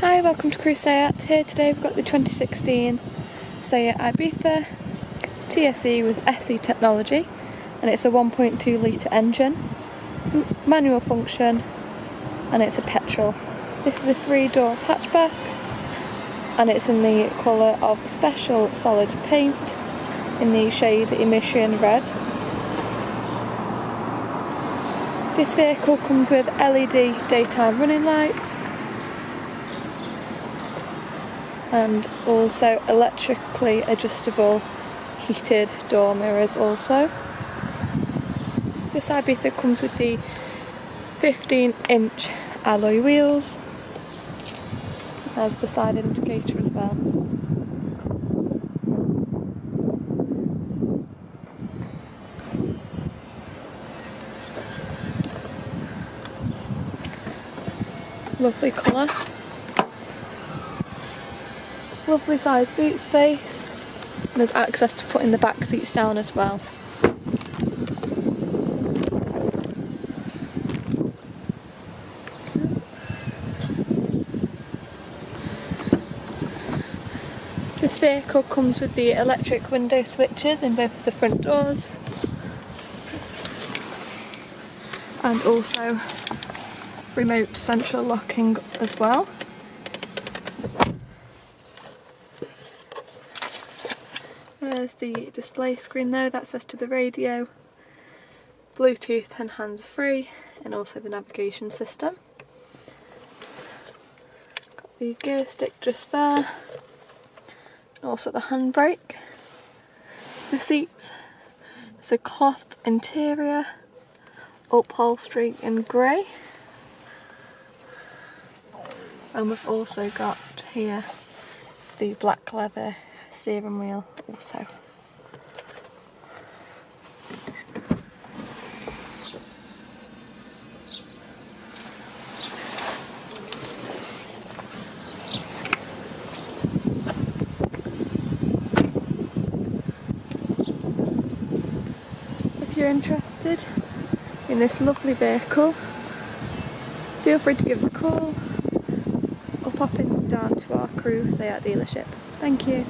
Hi, welcome to Crewe Seat. Here today we've got the 2016 Seat Ibiza. It's TSI with SE technology and it's a 1.2 litre engine, manual function, and it's a petrol. This is a 3-door hatchback and it's in the colour of special solid paint in the shade Emocion red. This vehicle comes with LED daytime running lights and also electrically adjustable heated door mirrors also. This Ibiza comes with the 15-inch alloy wheels. There's the side indicator as well. Lovely colour. Lovely size boot space. There's access to putting the back seats down as well. This vehicle comes with the electric window switches in both of the front doors and also remote central locking as well. There's the display screen though, that says to the radio, Bluetooth and hands-free, and also the navigation system. Got the gear stick just there, and also the handbrake. The seats, it's a cloth interior, upholstery in grey. And we've also got here the black leather steering wheel also. If you're interested in this lovely vehicle, feel free to give us a call or pop in down to our Crewe Seat dealership. Thank you.